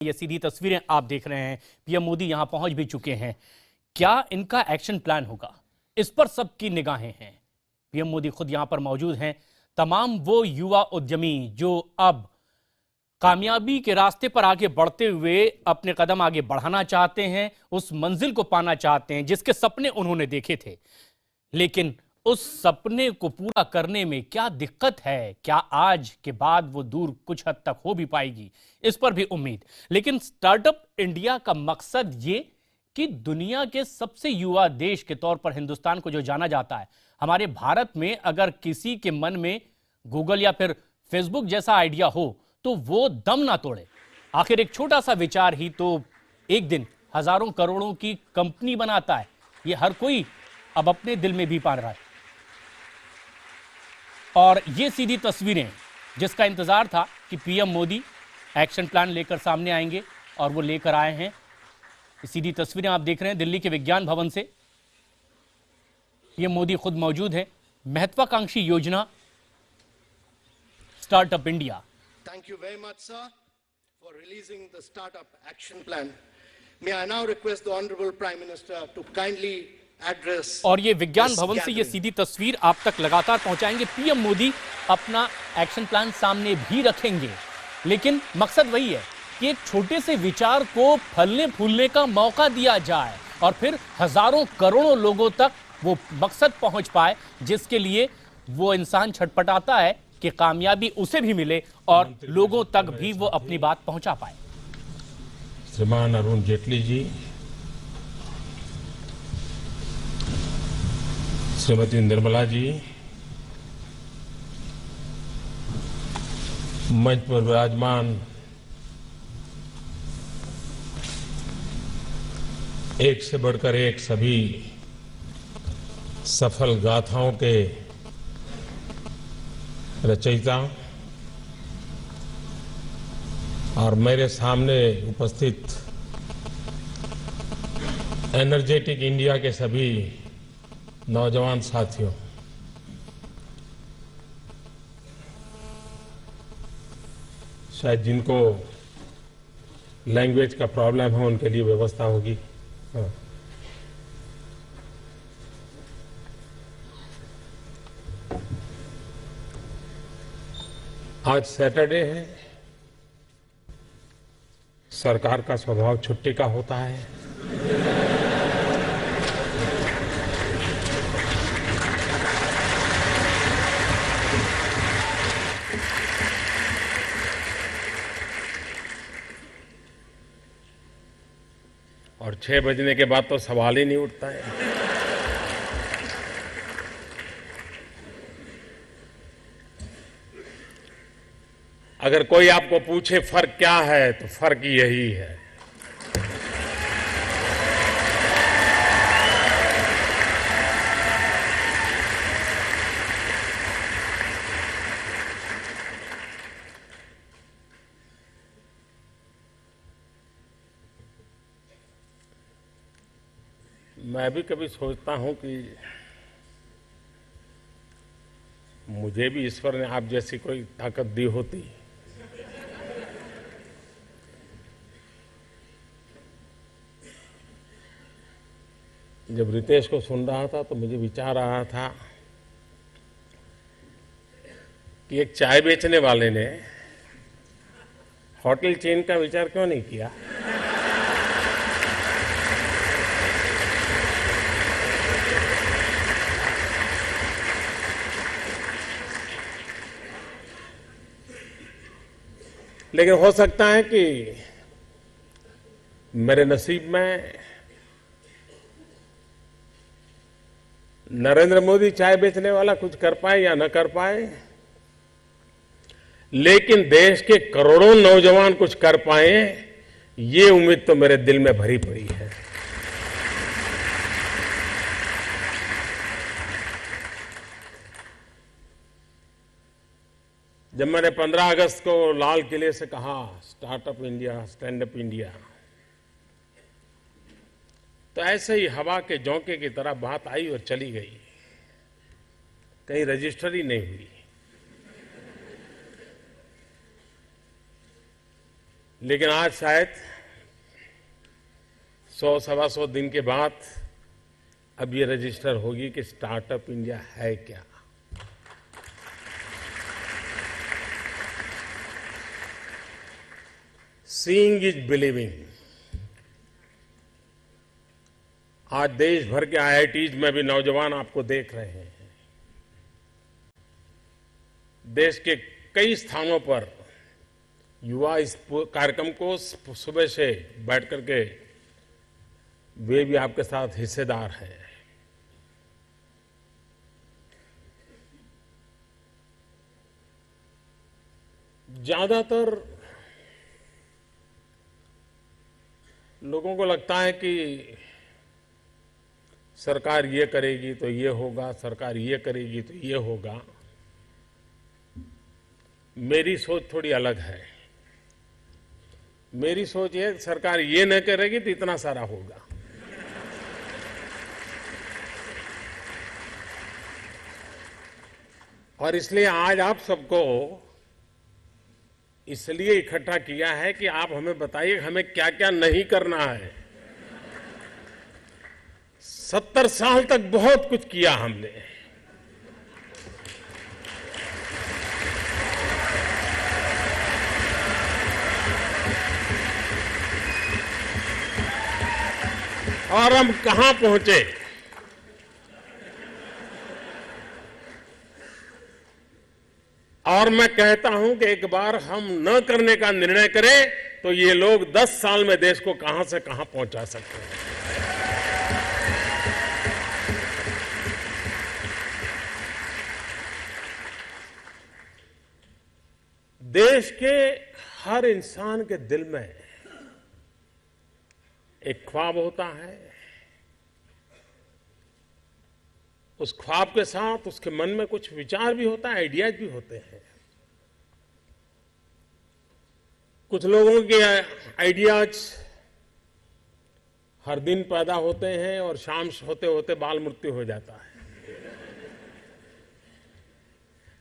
ये सीधी तस्वीरें आप देख रहे हैं। पीएम मोदी यहां पहुंच भी चुके हैं। क्या इनका एक्शन प्लान होगा, इस पर सबकी निगाहें हैं। पीएम मोदी खुद यहां पर मौजूद हैं। तमाम वो युवा उद्यमी जो अब कामयाबी के रास्ते पर आगे बढ़ते हुए अपने कदम आगे बढ़ाना चाहते हैं, उस मंजिल को पाना चाहते हैं जिसके सपने उन्होंने देखे थे, लेकिन उस सपने को पूरा करने में क्या दिक्कत है, क्या आज के बाद वो दूर कुछ हद तक हो भी पाएगी, इस पर भी उम्मीद। लेकिन स्टार्टअप इंडिया का मकसद ये कि दुनिया के सबसे युवा देश के तौर पर हिंदुस्तान को जो जाना जाता है, हमारे भारत में अगर किसी के मन में गूगल या फिर फेसबुक जैसा आइडिया हो तो वो दम ना तोड़े। आखिर एक छोटा सा विचार ही तो एक दिन हजारों करोड़ों की कंपनी बनाता है। ये हर कोई अब अपने दिल में भी पा रहा है। और ये सीधी तस्वीरें जिसका इंतजार था कि पीएम मोदी एक्शन प्लान लेकर सामने आएंगे, और वो लेकर आए हैं। ये सीधी तस्वीरें आप देख रहे हैं दिल्ली के विज्ञान भवन से। पीएम मोदी खुद मौजूद हैं। महत्वाकांक्षी योजना startup India. Thank you very much, sir, for releasing the Startup Action Plan. May I now request the Honorable Prime Minister to kindly address. और ये विज्ञान भवन से ये सीधी तस्वीर आप तक लगातार पहुंचाएंगे। पीएम मोदी अपना एक्शन प्लान सामने भी रखेंगे, लेकिन मकसद वही है कि एक छोटे से विचार को फलने फूलने का मौका दिया जाए और फिर हजारों करोड़ों लोगों तक वो मकसद पहुंच पाए जिसके लिए वो इंसान छटपटाता है कि कामयाबी उसे भी मिले और लोगों तक भी वो अपनी बात पहुंचा पाए। श्रीमान अरुण जेटली जी, श्रीमती निर्मला जी, मंच पर विराजमान एक से बढ़कर एक सभी सफल गाथाओं के रचयिता और मेरे सामने उपस्थित एनर्जेटिक इंडिया के सभी नौजवान साथियों, शायद जिनको लैंग्वेज का प्रॉब्लम है उनके लिए व्यवस्था होगी। हाँ। आज सैटरडे है। सरकार का स्वभाव छुट्टी का होता है। और 6 बजने के बाद तो सवाल ही नहीं उठता है। अगर कोई आपको पूछे फर्क क्या है तो फर्क यही है। मैं भी कभी सोचता हूं कि मुझे भी ईश्वर ने आप जैसी कोई ताकत दी होती। जब रितेश को सुन रहा था तो मुझे विचार आ रहा था कि एक चाय बेचने वाले ने होटल चेन का विचार क्यों नहीं किया। लेकिन हो सकता है कि मेरे नसीब में नरेंद्र मोदी चाय बेचने वाला कुछ कर पाए या न कर पाए, लेकिन देश के करोड़ों नौजवान कुछ कर पाए, ये उम्मीद तो मेरे दिल में भरी पड़ी है। जब मैंने 15 अगस्त को लाल किले से कहा startup India, stand up India, तो ऐसे ही हवा के झोंके की तरह बात आई और चली गई, कहीं रजिस्टर ही नहीं हुई। लेकिन आज शायद 100-125 दिन के बाद अब ये रजिस्टर होगी कि स्टार्टअप इंडिया है क्या। Seeing is believing. आज देश भर के आईआईटीज में भी नौजवान आपको देख रहे हैं। देश के कई स्थानों पर युवा इस कार्यक्रम को सुबह से बैठ करके वे भी आपके साथ हिस्सेदार हैं। ज्यादातर लोगों को लगता है कि सरकार ये करेगी तो ये होगा, सरकार ये करेगी तो ये होगा। मेरी सोच थोड़ी अलग है। मेरी सोच ये, सरकार ये न करेगी तो इतना सारा होगा। और इसलिए आज आप सबको इसलिए इकट्ठा किया है कि आप हमें बताइए हमें क्या क्या नहीं करना है। 70 साल तक बहुत कुछ किया हमने। और हम कहां पहुंचे। और मैं कहता हूं कि एक बार हम न करने का निर्णय करें तो ये लोग 10 साल में देश को कहां से कहां पहुंचा सकते हैं। देश के हर इंसान के दिल में एक ख्वाब होता है। उस ख्वाब के साथ उसके मन में कुछ विचार भी होता है, आइडियाज भी होते हैं। कुछ लोगों के आइडियाज हर दिन पैदा होते हैं और शाम होते होते बाल मृत्यु हो जाता है।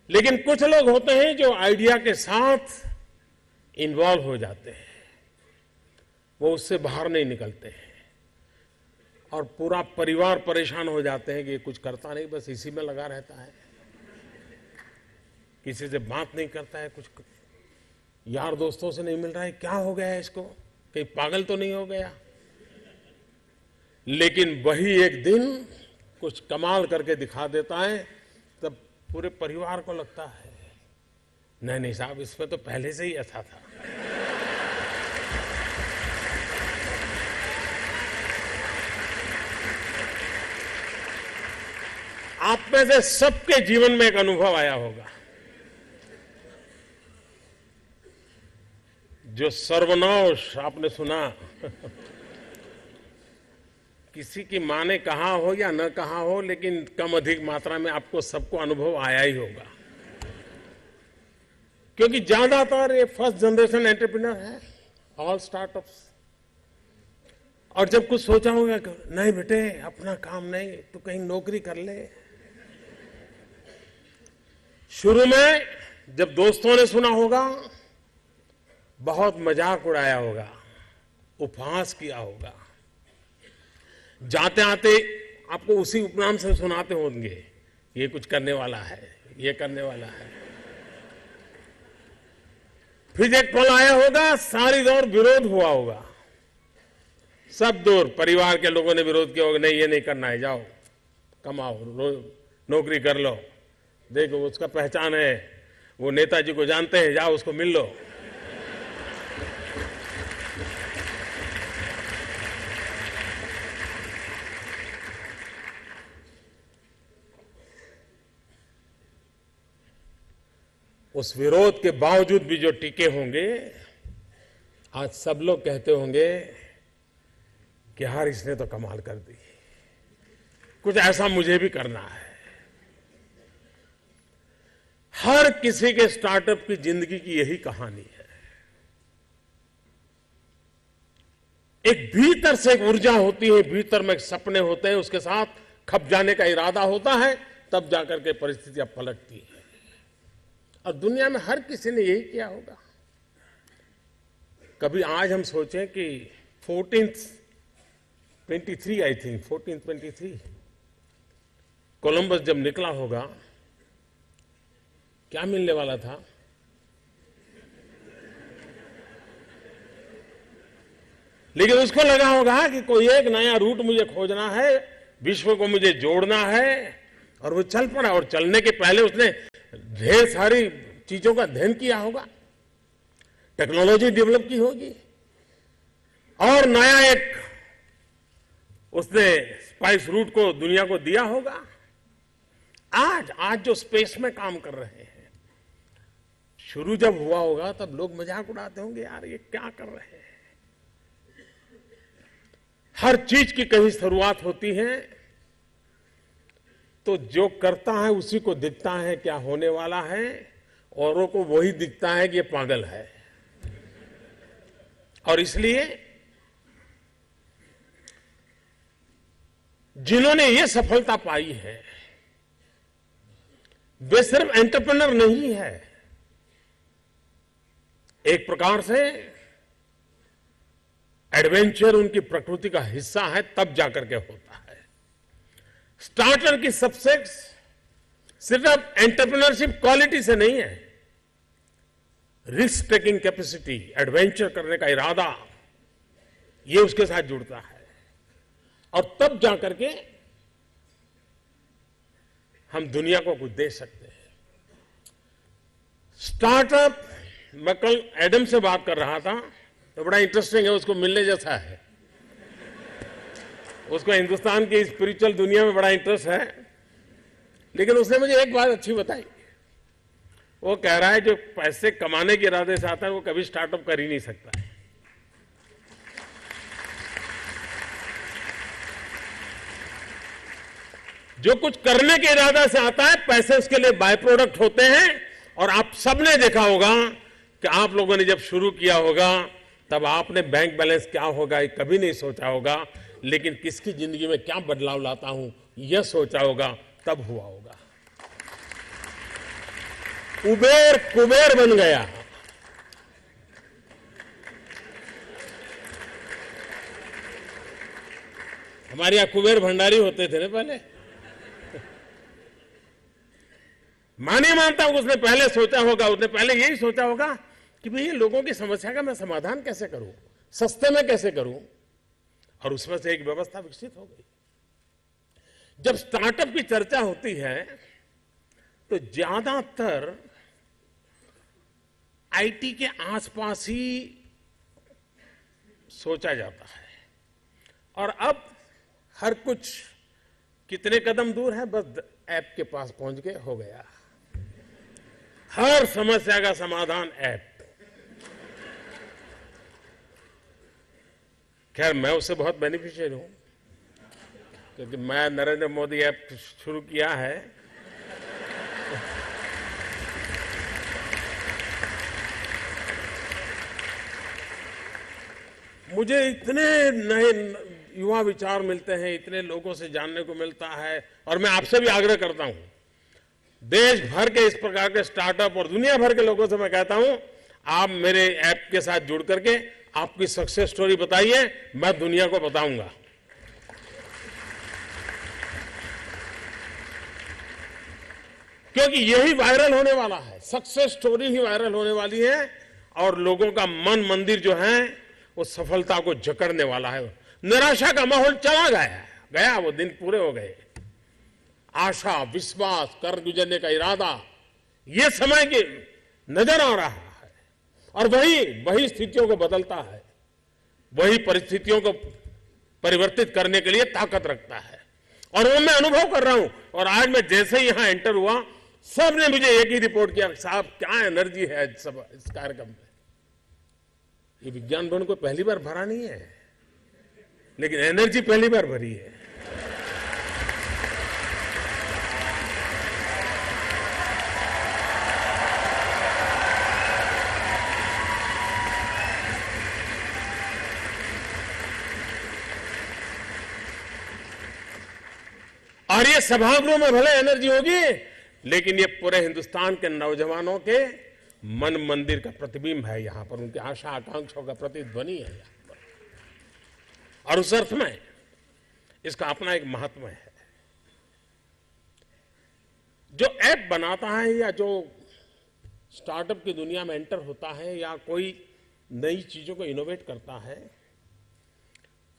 लेकिन कुछ लोग होते हैं जो आइडिया के साथ इन्वॉल्व हो जाते हैं, वो उससे बाहर नहीं निकलते हैं और पूरा परिवार परेशान हो जाते हैं कि ये कुछ करता नहीं, बस इसी में लगा रहता है, किसी से बात नहीं करता है, कुछ यार दोस्तों से नहीं मिल रहा है, क्या हो गया है इसको, कहीं पागल तो नहीं हो गया। लेकिन वही एक दिन कुछ कमाल करके दिखा देता है, तब पूरे परिवार को लगता है नहीं नहीं साहब, इसमें तो पहले से ही ऐसा था। आप में से सबके जीवन में एक अनुभव आया होगा, जो सर्वनाश आपने सुना। किसी की मां ने कहा हो या न कहा हो, लेकिन कम अधिक मात्रा में आपको सबको अनुभव आया ही होगा, क्योंकि ज्यादातर ये फर्स्ट जनरेशन एंटरप्रेन्योर है, ऑल स्टार्टअप्स। और जब कुछ सोचा होगा नहीं बेटे अपना काम नहीं, तो कहीं नौकरी कर ले। शुरू में जब दोस्तों ने सुना होगा, बहुत मजाक उड़ाया होगा, उपहास किया होगा, जाते आते आपको उसी उपनाम से सुनाते होंगे, ये कुछ करने वाला है, ये करने वाला है। फिर एक पल आया होगा, सारी दौर विरोध हुआ होगा, सब दूर परिवार के लोगों ने विरोध किया होगा, नहीं ये नहीं करना है, जाओ कमाओ, नौकरी कर लो, देखो उसका पहचान है, वो नेताजी को जानते हैं, जाओ उसको मिल लो। उस विरोध के बावजूद भी जो टिके होंगे, आज सब लोग कहते होंगे कि यार इसने तो कमाल कर दी, कुछ ऐसा मुझे भी करना है। हर किसी के स्टार्टअप की जिंदगी की यही कहानी है। एक भीतर से एक ऊर्जा होती है, भीतर में सपने होते हैं, उसके साथ खप जाने का इरादा होता है, तब जाकर के परिस्थितियां पलटती है। और दुनिया में हर किसी ने यही किया होगा। कभी आज हम सोचें कि 1423 आई थिंक 1423 कोलंबस जब निकला होगा, क्या मिलने वाला था? लेकिन उसको लगा होगा कि कोई एक नया रूट मुझे खोजना है, विश्व को मुझे जोड़ना है, और वो चल पड़ा। और चलने के पहले उसने ढेर सारी चीजों का अध्ययन किया होगा, टेक्नोलॉजी डेवलप की होगी, और नया एक उसने स्पाइस रूट को दुनिया को दिया होगा। आज जो स्पेस में काम कर रहे हैं, शुरू जब हुआ होगा तब लोग मजाक उड़ाते होंगे, यार ये क्या कर रहे हैं। हर चीज की कहीं शुरुआत होती है, तो जो करता है उसी को दिखता है क्या होने वाला है, औरों को वही दिखता है कि ये पागल है। और इसलिए जिन्होंने ये सफलता पाई है, वे सिर्फ एंटरप्रेन्योर नहीं है, एक प्रकार से एडवेंचर उनकी प्रकृति का हिस्सा है, तब जाकर के होता है। स्टार्टर की सक्सेस सिर्फ एंटरप्रेन्योरशिप क्वालिटी से नहीं है, रिस्क टेकिंग कैपेसिटी, एडवेंचर करने का इरादा, ये उसके साथ जुड़ता है। और तब जाकर के हम दुनिया को कुछ दे सकते हैं। स्टार्टअप, मैं कल एडम से बात कर रहा था, तो बड़ा इंटरेस्टिंग है, उसको मिलने जैसा है। उसको हिंदुस्तान की स्पिरिचुअल दुनिया में बड़ा इंटरेस्ट है, लेकिन उसने मुझे एक बात अच्छी बताई। वो कह रहा है जो पैसे कमाने के इरादे से आता है वो कभी स्टार्टअप कर ही नहीं सकता है। जो कुछ करने के इरादे से आता है, पैसे उसके लिए बाय प्रोडक्ट होते हैं। और आप सबने देखा होगा कि आप लोगों ने जब शुरू किया होगा तब आपने बैंक बैलेंस क्या होगा ये कभी नहीं सोचा होगा, लेकिन किसकी जिंदगी में क्या बदलाव लाता हूं यह सोचा होगा, तब हुआ होगा। कुबेर कुबेर बन गया। हमारे यहां कुबेर भंडारी होते थे ना पहले। मैं नहीं मानता हूं उसने पहले सोचा होगा, उसने पहले यही सोचा होगा कि भाई लोगों की समस्या का मैं समाधान कैसे करूं, सस्ते में कैसे करूं, और उसमें से एक व्यवस्था विकसित हो गई। जब स्टार्टअप की चर्चा होती है तो ज्यादातर आईटी के आसपास ही सोचा जाता है, और अब हर कुछ कितने कदम दूर है, बस ऐप के पास पहुंच के हो गया। हर समस्या का समाधान ऐप। खैर मैं उससे बहुत बेनिफिशियल हूं, क्योंकि मैं नरेंद्र मोदी ऐप शुरू किया है। मुझे इतने नए युवा विचार मिलते हैं, इतने लोगों से जानने को मिलता है, और मैं आपसे भी आग्रह करता हूं, देश भर के इस प्रकार के स्टार्टअप और दुनिया भर के लोगों से मैं कहता हूं, आप मेरे ऐप के साथ जुड़ करके आपकी सक्सेस स्टोरी बताइए, मैं दुनिया को बताऊंगा। क्योंकि यही वायरल होने वाला है, सक्सेस स्टोरी ही वायरल होने वाली है, और लोगों का मन मंदिर जो है वो सफलता को जकड़ने वाला है। निराशा का माहौल चला गया, वो दिन पूरे हो गए। आशा, विश्वास, कर गुजरने का इरादा, ये समय की नजर आ रहा है, और वही स्थितियों को बदलता है, वही परिस्थितियों को परिवर्तित करने के लिए ताकत रखता है। और वो मैं अनुभव कर रहा हूं। और आज मैं जैसे ही यहां एंटर हुआ, सबने मुझे एक ही रिपोर्ट किया, साहब क्या एनर्जी है सब इस कार्यक्रम में। ये विज्ञान भवन को पहली बार भरा नहीं है, लेकिन एनर्जी पहली बार भरी है। और ये सभागृह में भले एनर्जी होगी, लेकिन ये पूरे हिंदुस्तान के नौजवानों के मन मंदिर का प्रतिबिंब है यहां पर, उनकी आशा आकांक्षाओं का प्रतिध्वनि है यहां पर। और उस अर्थ में इसका अपना एक महत्व है। जो ऐप बनाता है या जो स्टार्टअप की दुनिया में एंटर होता है या कोई नई चीजों को इनोवेट करता है,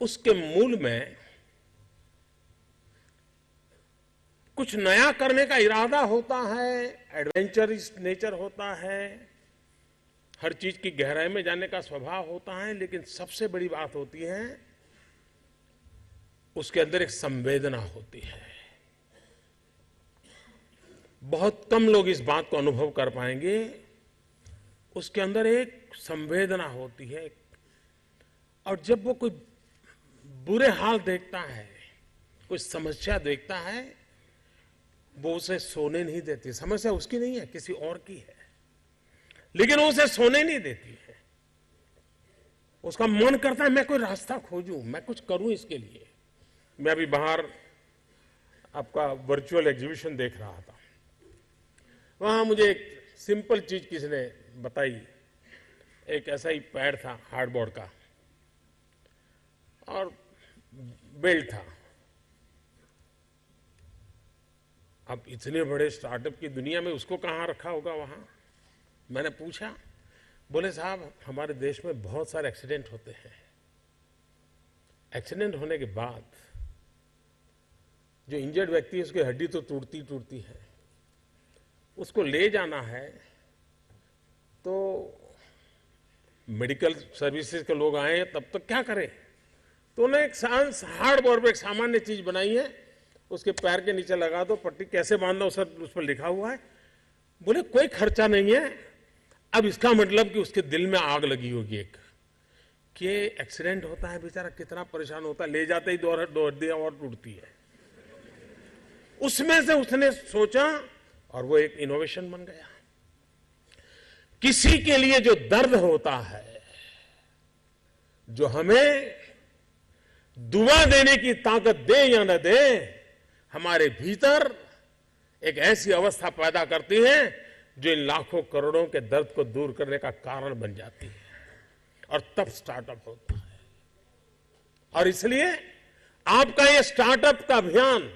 उसके मूल में कुछ नया करने का इरादा होता है, एडवेंचरस नेचर होता है, हर चीज की गहराई में जाने का स्वभाव होता है, लेकिन सबसे बड़ी बात होती है उसके अंदर एक संवेदना होती है। बहुत कम लोग इस बात को अनुभव कर पाएंगे। उसके अंदर एक संवेदना होती है, और जब वो कोई बुरे हाल देखता है, कोई समस्या देखता है, वो उसे सोने नहीं देती। समस्या उसकी नहीं है, किसी और की है, लेकिन वो उसे सोने नहीं देती है। उसका मन करता है मैं कोई रास्ता खोजूं, मैं कुछ करूं इसके लिए। मैं अभी बाहर आपका वर्चुअल एग्जीबिशन देख रहा था, वहां मुझे एक सिंपल चीज किसी ने बताई। एक ऐसा ही पैड था हार्डबोर्ड का और बेल्ट था। अब इतने बड़े स्टार्टअप की दुनिया में उसको कहां रखा होगा वहां? मैंने पूछा, बोले साहब हमारे देश में बहुत सारे एक्सीडेंट होते हैं। एक्सीडेंट होने के बाद जो इंजर्ड व्यक्ति है उसकी हड्डी तो टूटती है, उसको ले जाना है तो मेडिकल सर्विसेज के लोग आए तब तक क्या करें? तो उन्होंने एक हार्डबोर्ड पे एक सामान्य चीज बनाई है, उसके पैर के नीचे लगा दो, पट्टी कैसे बांधना उस पर लिखा हुआ है। बोले कोई खर्चा नहीं है। अब इसका मतलब कि उसके दिल में आग लगी होगी एक, कि एक्सीडेंट होता है बेचारा कितना परेशान होता है, ले जाते ही दो हड्डियां और टूटती है। उसमें से उसने सोचा और वो एक इनोवेशन बन गया। किसी के लिए जो दर्द होता है, जो हमें दुआ देने की ताकत दे या न दे, हमारे भीतर एक ऐसी अवस्था पैदा करती है जो इन लाखों करोड़ों के दर्द को दूर करने का कारण बन जाती है, और तब स्टार्टअप होता है। और इसलिए आपका ये स्टार्टअप का अभियान,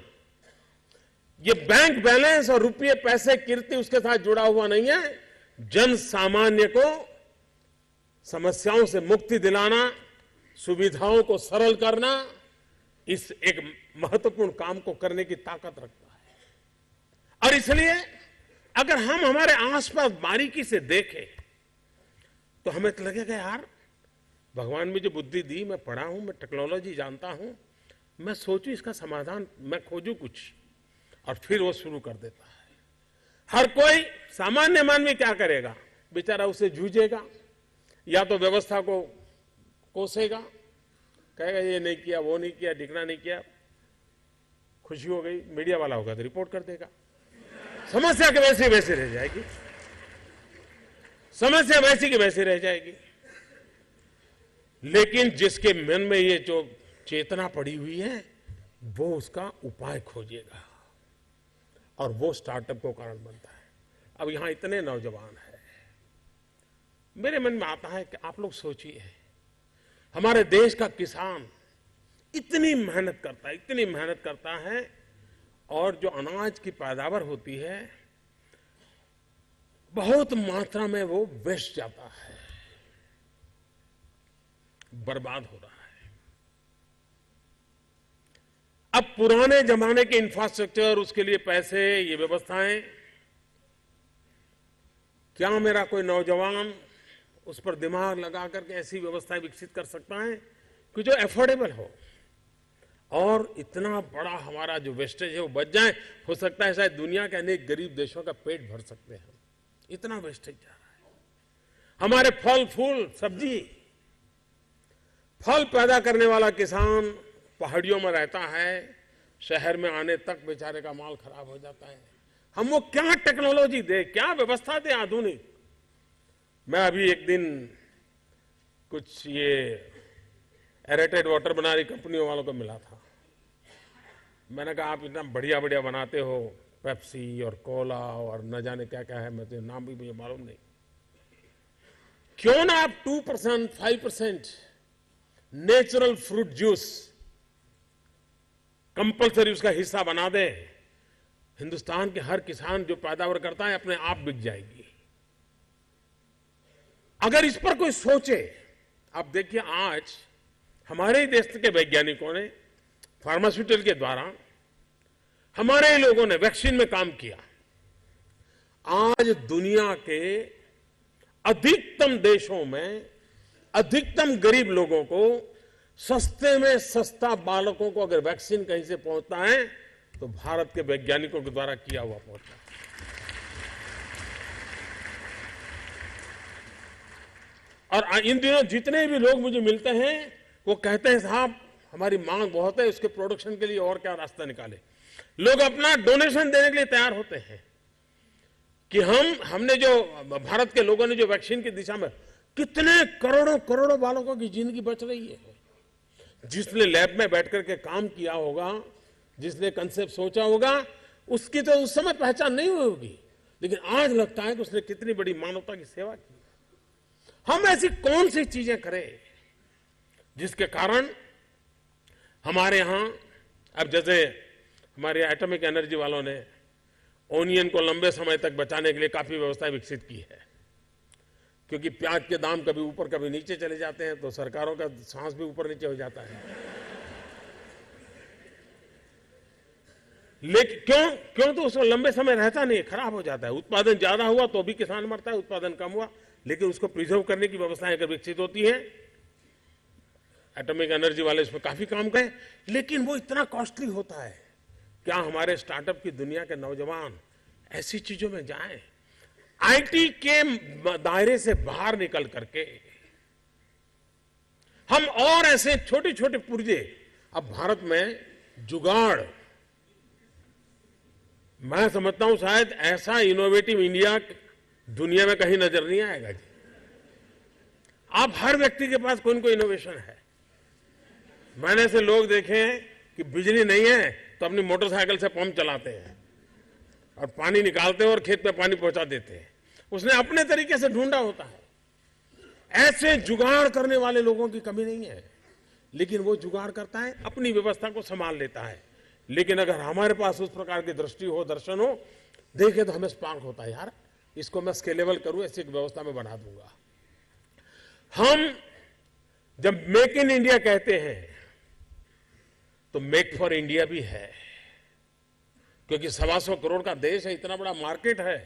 ये बैंक बैलेंस और रुपये पैसे कीर्ति उसके साथ जुड़ा हुआ नहीं है। जन सामान्य को समस्याओं से मुक्ति दिलाना, सुविधाओं को सरल करना, इस एक महत्वपूर्ण काम को करने की ताकत रखता है। और इसलिए अगर हम हमारे आसपास बारीकी से देखें तो हमें तो लगेगा यार भगवान ने जो बुद्धि दी, मैं पढ़ा हूं, मैं टेक्नोलॉजी जानता हूं, मैं सोचूं इसका समाधान, मैं खोजूं कुछ, और फिर वो शुरू कर देता है। हर कोई सामान्य मानवी क्या करेगा? बेचारा उसे जूझेगा, या तो व्यवस्था को कोसेगा, कहेगा ये नहीं किया, वो नहीं किया, दिखना नहीं किया, खुशी हो गई, मीडिया वाला होगा तो रिपोर्ट कर देगा, समस्या के वैसे रह जाएगी, समस्या वैसी की वैसी रह जाएगी। लेकिन जिसके मन में ये जो चेतना पड़ी हुई है, वो उसका उपाय खोजेगा, और वो स्टार्टअप को कारण बनता है। अब यहां इतने नौजवान हैं, मेरे मन में आता है कि आप लोग सोचिए, हमारे देश का किसान इतनी मेहनत करता है, और जो अनाज की पैदावार होती है बहुत मात्रा में वो वेस्ट जाता है, बर्बाद हो रहा है। अब पुराने जमाने के इंफ्रास्ट्रक्चर, उसके लिए पैसे, ये व्यवस्थाएं, क्या मेरा कोई नौजवान उस पर दिमाग लगा करके ऐसी व्यवस्थाएं विकसित कर सकता है कि जो एफोर्डेबल हो, और इतना बड़ा हमारा जो वेस्टेज है वो बच जाए? हो सकता है शायद दुनिया के अनेक गरीब देशों का पेट भर सकते हैं। इतना वेस्टेज जा रहा है। हमारे फल फूल सब्जी, फल पैदा करने वाला किसान पहाड़ियों में रहता है, शहर में आने तक बेचारे का माल खराब हो जाता है। हम वो क्या टेक्नोलॉजी दे, क्या व्यवस्था दे आधुनिक? मैं अभी एक दिन कुछ ये एरेटेड वाटर बना रही कंपनियों वालों को मिला था। मैंने कहा आप इतना बढ़िया बढ़िया बनाते हो, पेप्सी और कोला और न जाने क्या क्या है, मैं तो नाम भी मुझे मालूम नहीं। क्यों ना आप 2%, 5% नेचुरल फ्रूट जूस कंपलसरी उसका हिस्सा बना दें। हिंदुस्तान के हर किसान जो पैदावार करता है अपने आप बिक जाएगी। अगर इस पर कोई सोचे, आप देखिए आज हमारे ही देश के वैज्ञानिकों ने फार्मास्यूटिकल के द्वारा हमारे ही लोगों ने वैक्सीन में काम किया। आज दुनिया के अधिकतम देशों में अधिकतम गरीब लोगों को सस्ते में सस्ता बालकों को अगर वैक्सीन कहीं से पहुंचता है तो भारत के वैज्ञानिकों के द्वारा किया हुआ पहुंचता है। और इन दिनों जितने भी लोग मुझे मिलते हैं वो कहते हैं साहब हमारी मांग बहुत है, उसके प्रोडक्शन के लिए और क्या रास्ता निकाले। लोग अपना डोनेशन देने के लिए तैयार होते हैं कि हमने जो भारत के लोगों ने जो वैक्सीन की दिशा में कितने करोड़ों करोड़ों बालकों की जिंदगी बच रही है। जिसने लैब में बैठ करके काम किया होगा, जिसने कंसेप्ट सोचा होगा, उसकी तो उस समय पहचान नहीं हुई होगी, लेकिन आज लगता है कि उसने कितनी बड़ी मानवता की सेवा की। हम ऐसी कौन सी चीजें करें जिसके कारण हमारे यहां, अब जैसे हमारे एटॉमिक एनर्जी वालों ने ओनियन को लंबे समय तक बचाने के लिए काफी व्यवस्था विकसित की है, क्योंकि प्याज के दाम कभी ऊपर कभी नीचे चले जाते हैं तो सरकारों का सांस भी ऊपर नीचे हो जाता है। लेकिन क्यों तो उसको लंबे समय रहता नहीं, खराब हो जाता है। उत्पादन ज्यादा हुआ तो भी किसान मरता है, उत्पादन कम हुआ, लेकिन उसको प्रिजर्व करने की व्यवस्थाएं अगर विकसित होती है, एटॉमिक एनर्जी वाले इसमें काफी काम करें, लेकिन वो इतना कॉस्टली होता है। क्या हमारे स्टार्टअप की दुनिया के नौजवान ऐसी चीजों में जाएं, आईटी के दायरे से बाहर निकल करके हम और ऐसे छोटे छोटे पुर्जे, अब भारत में जुगाड़, मैं समझता हूं शायद ऐसा इनोवेटिव इंडिया दुनिया में कहीं नजर नहीं आएगा जी। आप हर व्यक्ति के पास कोई न कोई इनोवेशन है। मैंने ऐसे लोग देखे हैं कि बिजली नहीं है तो अपनी मोटरसाइकिल से पंप चलाते हैं और पानी निकालते हैं और खेत में पानी पहुंचा देते हैं। उसने अपने तरीके से ढूंढा होता है। ऐसे जुगाड़ करने वाले लोगों की कमी नहीं है, लेकिन वो जुगाड़ करता है, अपनी व्यवस्था को संभाल लेता है। लेकिन अगर हमारे पास उस प्रकार की दृष्टि हो, दर्शन हो, देखे तो हमें स्पार्क होता है, यार इसको मैं स्केलेबल करूं, ऐसी एक व्यवस्था में बना दूंगा। हम जब मेक इन इंडिया कहते हैं तो मेक फॉर इंडिया भी है, क्योंकि 125 करोड़ का देश है, इतना बड़ा मार्केट है,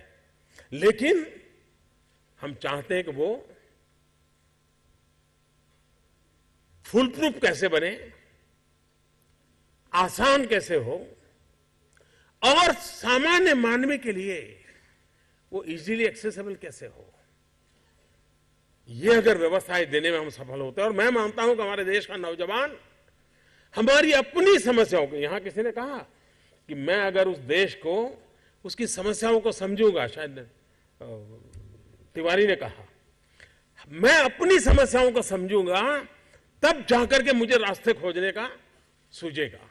लेकिन हम चाहते हैं कि वो फुल प्रूफ कैसे बने, आसान कैसे हो और सामान्य मानव के लिए वो इजीली एक्सेसिबल कैसे हो। ये अगर व्यवस्थाएं देने में हम सफल होते हैं, और मैं मानता हूं कि हमारे देश का नौजवान हमारी अपनी समस्याओं को, यहां किसी ने कहा कि मैं अगर उस देश को उसकी समस्याओं को समझूंगा, शायद तिवारी ने कहा, मैं अपनी समस्याओं को समझूंगा तब जाकर के मुझे रास्ते खोजने का सूझेगा।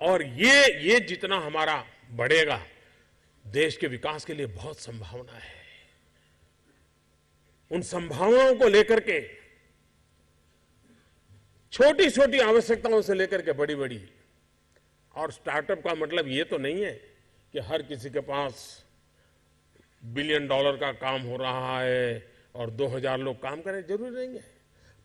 और ये जितना हमारा बढ़ेगा, देश के विकास के लिए बहुत संभावना है। उन संभावनाओं को लेकर के, छोटी छोटी आवश्यकताओं से लेकर के बड़ी बड़ी, और स्टार्टअप का मतलब ये तो नहीं है कि हर किसी के पास $1 बिलियन का काम हो रहा है और 2000 लोग काम करें, जरूरी नहीं है।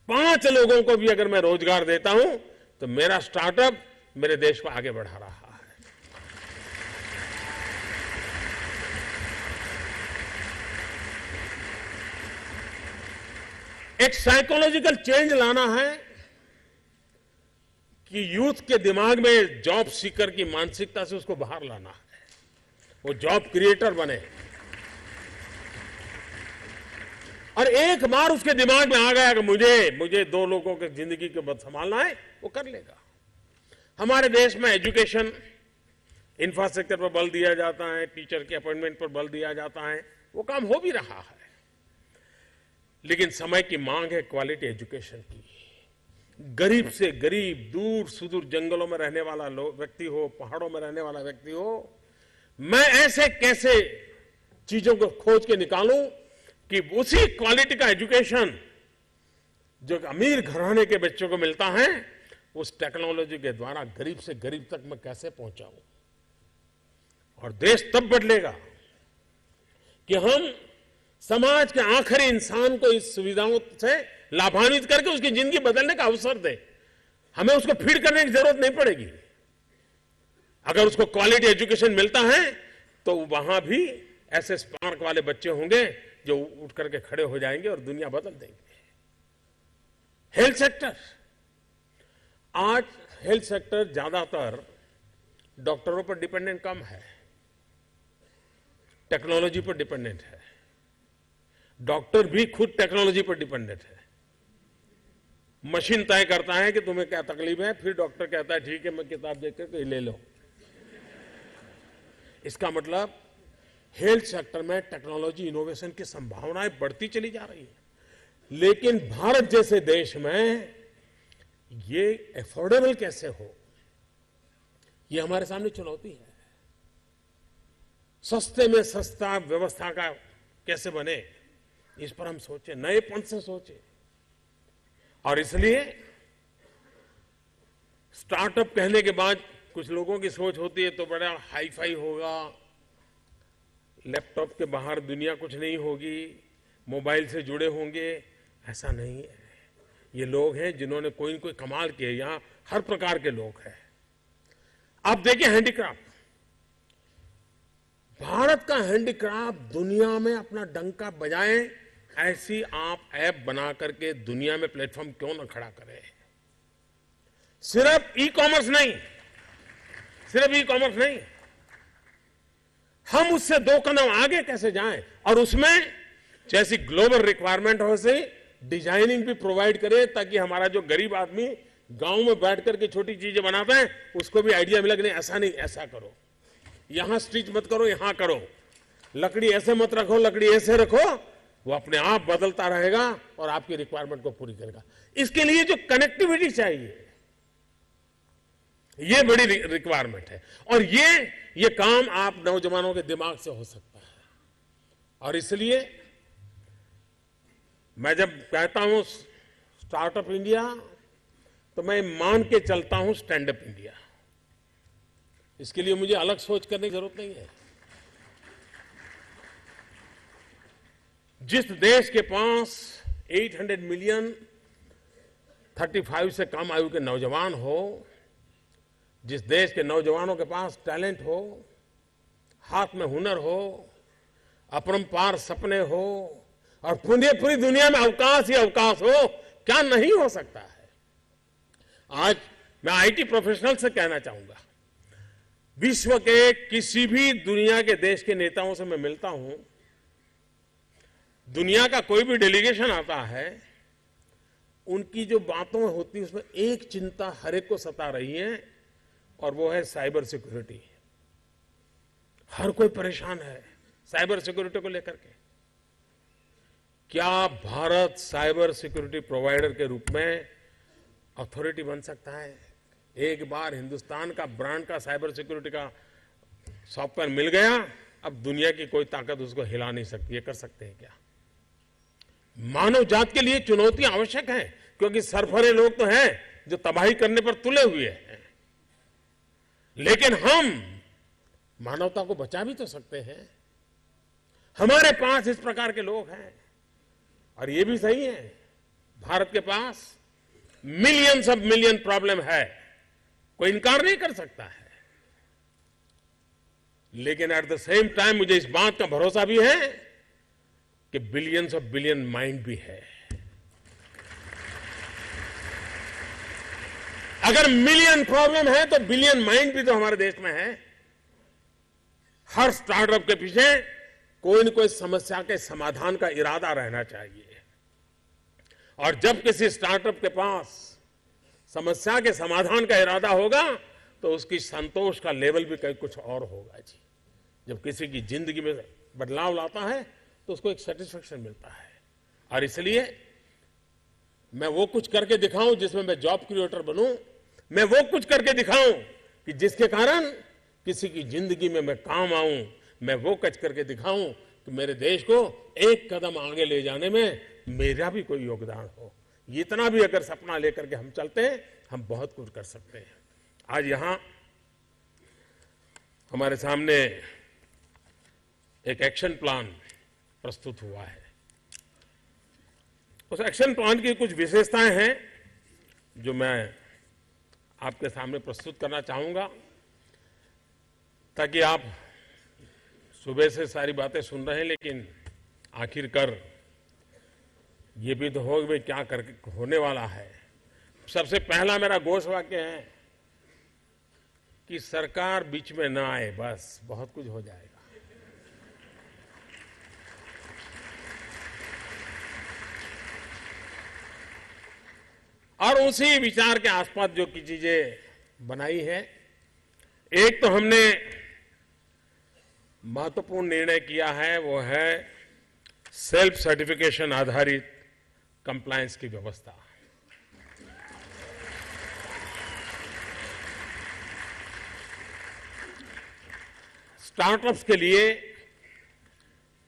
5 लोगों को भी अगर मैं रोजगार देता हूं तो मेरा स्टार्टअप मेरे देश को आगे बढ़ा रहा है। एक साइकोलॉजिकल चेंज लाना है कि यूथ के दिमाग में जॉब सीकर की मानसिकता से उसको बाहर लाना है, वो जॉब क्रिएटर बने। और एक बार उसके दिमाग में आ गया कि मुझे 2 लोगों की जिंदगी के बाद संभालना है, वो कर लेगा। हमारे देश में एजुकेशन इंफ्रास्ट्रक्चर पर बल दिया जाता है, टीचर के अपॉइंटमेंट पर बल दिया जाता है, वो काम हो भी रहा है, लेकिन समय की मांग है क्वालिटी एजुकेशन की। गरीब से गरीब, दूर सुदूर जंगलों में रहने वाला व्यक्ति हो, पहाड़ों में रहने वाला व्यक्ति हो, मैं ऐसे कैसे चीजों को खोज के निकालूं कि उसी क्वालिटी का एजुकेशन जो अमीर घराने के बच्चों को मिलता है, उस टेक्नोलॉजी के द्वारा गरीब से गरीब तक मैं कैसे पहुंचाऊं। और देश तब बदलेगा कि हम समाज के आखिरी इंसान को इस सुविधाओं से लाभान्वित करके उसकी जिंदगी बदलने का अवसर दें। हमें उसको फीड करने की जरूरत नहीं पड़ेगी। अगर उसको क्वालिटी एजुकेशन मिलता है तो वहां भी ऐसे स्पार्क वाले बच्चे होंगे जो उठ करके खड़े हो जाएंगे और दुनिया बदल देंगे। हेल्थ सेक्टर, आज हेल्थ सेक्टर ज्यादातर डॉक्टरों पर डिपेंडेंट कम है, टेक्नोलॉजी पर डिपेंडेंट है। डॉक्टर भी खुद टेक्नोलॉजी पर डिपेंडेंट है। मशीन तय करता है कि तुम्हें क्या तकलीफ है, फिर डॉक्टर कहता है ठीक है मैं किताब देख के ले लो। इसका मतलब हेल्थ सेक्टर में टेक्नोलॉजी इनोवेशन की संभावनाएं बढ़ती चली जा रही है, लेकिन भारत जैसे देश में ये अफोर्डेबल कैसे हो, ये हमारे सामने चुनौती है। सस्ते में सस्ता व्यवस्था का कैसे बने, इस पर हम सोचे, नएपन से सोचे। और इसलिए स्टार्टअप कहने के बाद कुछ लोगों की सोच होती है तो बड़ा हाई फाई होगा, लैपटॉप के बाहर दुनिया कुछ नहीं होगी, मोबाइल से जुड़े होंगे। ऐसा नहीं है। ये लोग हैं जिन्होंने कोई न कोई कमाल किए। यहां हर प्रकार के लोग हैं। आप देखिए हैंडीक्राफ्ट, भारत का हैंडीक्राफ्ट दुनिया में अपना डंका बजाए, ऐसी आप ऐप बना करके दुनिया में प्लेटफॉर्म क्यों ना खड़ा करें। सिर्फ ई कॉमर्स नहीं, सिर्फ ई कॉमर्स नहीं, हम उससे 2 कदम आगे कैसे जाएं और उसमें जैसी ग्लोबल रिक्वायरमेंट हो से डिजाइनिंग भी प्रोवाइड करें, ताकि हमारा जो गरीब आदमी गांव में बैठ करके छोटी चीजें बनाता है उसको भी आइडिया मिला कि नहीं ऐसा नहीं, ऐसा करो, यहां स्टिच मत करो, यहां करो, लकड़ी ऐसे मत रखो, लकड़ी ऐसे रखो। वो अपने आप बदलता रहेगा और आपकी रिक्वायरमेंट को पूरी करेगा। इसके लिए जो कनेक्टिविटी चाहिए, ये बड़ी रिक्वायरमेंट है। और ये काम आप नौजवानों के दिमाग से हो सकता है। और इसलिए मैं जब कहता हूं स्टार्टअप इंडिया, तो मैं मान के चलता हूं स्टैंड अप इंडिया। इसके लिए मुझे अलग सोच करने की जरूरत नहीं है। जिस देश के पास 800 मिलियन 35 से कम आयु के नौजवान हो, जिस देश के नौजवानों के पास टैलेंट हो, हाथ में हुनर हो, अपरंपार सपने हो और पूरी दुनिया में अवकाश ही अवकाश हो, क्या नहीं हो सकता है। आज मैं आईटी प्रोफेशनल से कहना चाहूंगा, विश्व के किसी भी दुनिया के देश के नेताओं से मैं मिलता हूं, दुनिया का कोई भी डेलीगेशन आता है, उनकी जो बातों होती है उसमें एक चिंता हर एक को सता रही है और वो है साइबर सिक्योरिटी। हर कोई परेशान है साइबर सिक्योरिटी को लेकर के। क्या भारत साइबर सिक्योरिटी प्रोवाइडर के रूप में अथॉरिटी बन सकता है? एक बार हिंदुस्तान का ब्रांड का साइबर सिक्योरिटी का सॉफ्टवेयर मिल गया, अब दुनिया की कोई ताकत उसको हिला नहीं सकती। ये कर सकते हैं क्या? मानव जात के लिए चुनौतियां आवश्यक हैं, क्योंकि सरफरे लोग तो हैं जो तबाही करने पर तुले हुए हैं, लेकिन हम मानवता को बचा भी तो सकते हैं। हमारे पास इस प्रकार के लोग हैं। और ये भी सही है, भारत के पास मिलियंस ऑफ मिलियन प्रॉब्लम है, कोई इनकार नहीं कर सकता है। लेकिन एट द सेम टाइम मुझे इस बात का भरोसा भी है कि बिलियंस ऑफ बिलियन माइंड भी है। अगर मिलियन प्रॉब्लम है तो बिलियन माइंड भी तो हमारे देश में है। हर स्टार्टअप के पीछे कोई न कोई समस्या के समाधान का इरादा रहना चाहिए। और जब किसी स्टार्टअप के पास समस्या के समाधान का इरादा होगा तो उसकी संतोष का लेवल भी कहीं कुछ और होगा जी। जब किसी की जिंदगी में बदलाव लाता है तो उसको एक सेटिस्फेक्शन मिलता है। और इसलिए मैं वो कुछ करके दिखाऊं जिसमें मैं जॉब क्रिएटर बनूं, मैं वो कुछ करके दिखाऊं कि जिसके कारण किसी की जिंदगी में मैं काम आऊं, मैं वो कुछ करके दिखाऊं कि मेरे देश को एक कदम आगे ले जाने में मेरा भी कोई योगदान हो। इतना भी अगर सपना लेकर के हम चलते हैं, हम बहुत कुछ कर सकते हैं। आज यहां हमारे सामने एक एक्शन प्लान प्रस्तुत हुआ है। उस एक्शन प्लान की कुछ विशेषताएं हैं जो मैं आपके सामने प्रस्तुत करना चाहूंगा, ताकि आप सुबह से सारी बातें सुन रहे हैं, लेकिन आखिरकार ये भी तो हो भाई क्या कर होने वाला है। सबसे पहला मेरा घोष वाक्य है कि सरकार बीच में ना आए, बस बहुत कुछ हो जाएगा। और उसी विचार के आसपास जो की चीजें बनाई है, एक तो हमने महत्वपूर्ण निर्णय किया है, वो है सेल्फ सर्टिफिकेशन आधारित कंप्लायंस की व्यवस्था। स्टार्टअप्स के लिए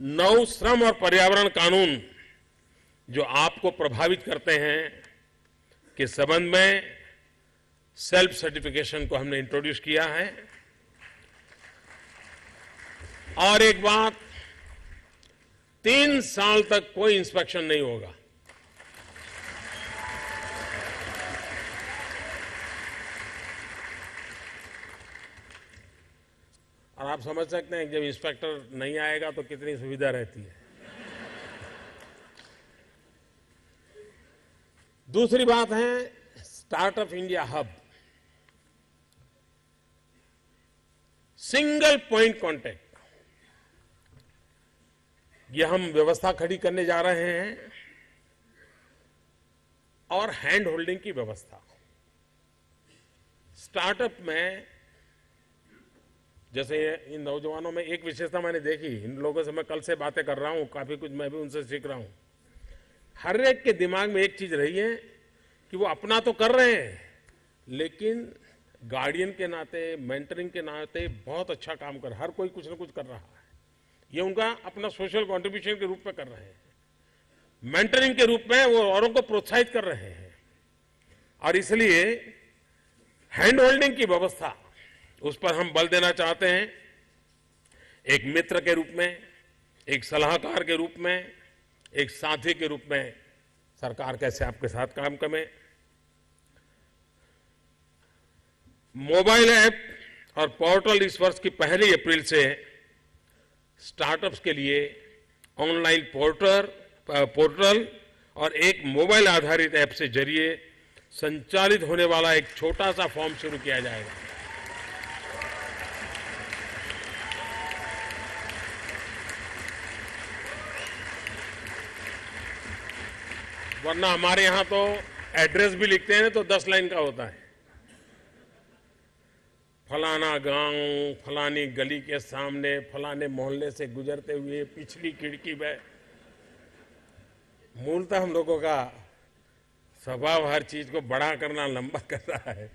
नौ श्रम और पर्यावरण कानून जो आपको प्रभावित करते हैं के संबंध में सेल्फ सर्टिफिकेशन को हमने इंट्रोड्यूस किया है। और एक बात, 3 साल तक कोई इंस्पेक्शन नहीं होगा। और आप समझ सकते हैं जब इंस्पेक्टर नहीं आएगा तो कितनी सुविधा रहती है। दूसरी बात है startup India hub, single point contact. ये हम व्यवस्था खड़ी करने जा रहे हैं। और हैंड होल्डिंग की व्यवस्था। स्टार्टअप में जैसे इन नौजवानों में एक विशेषता मैंने देखी, इन लोगों से मैं कल से बातें कर रहा हूं, काफी कुछ मैं भी उनसे सीख रहा हूं। हर एक के दिमाग में एक चीज रही है कि वो अपना तो कर रहे हैं, लेकिन गार्डियन के नाते, मेंटरिंग के नाते बहुत अच्छा काम कर, हर कोई कुछ ना कुछ कर रहा है। ये उनका अपना सोशल कंट्रीब्यूशन के रूप में कर रहे हैं, मेंटरिंग के रूप में वो औरों को प्रोत्साहित कर रहे हैं। और इसलिए हैंड होल्डिंग की व्यवस्था, उस पर हम बल देना चाहते हैं। एक मित्र के रूप में, एक सलाहकार के रूप में, एक साथी के रूप में सरकार कैसे आपके साथ काम करे। मोबाइल ऐप और पोर्टल इस वर्ष की 1 अप्रैल से स्टार्टअप्स के लिए ऑनलाइन पोर्टल और एक मोबाइल आधारित ऐप से जरिए संचालित होने वाला एक छोटा सा फॉर्म शुरू किया जाएगा। वरना हमारे यहां तो एड्रेस भी लिखते हैं तो 10 लाइन का होता है। फलाना गांव, फलानी गली के सामने, फलाने मोहल्ले से गुजरते हुए पिछली खिड़की में। मूलतः हम लोगों का स्वभाव हर चीज को बड़ा करना, लंबा कर रहा है।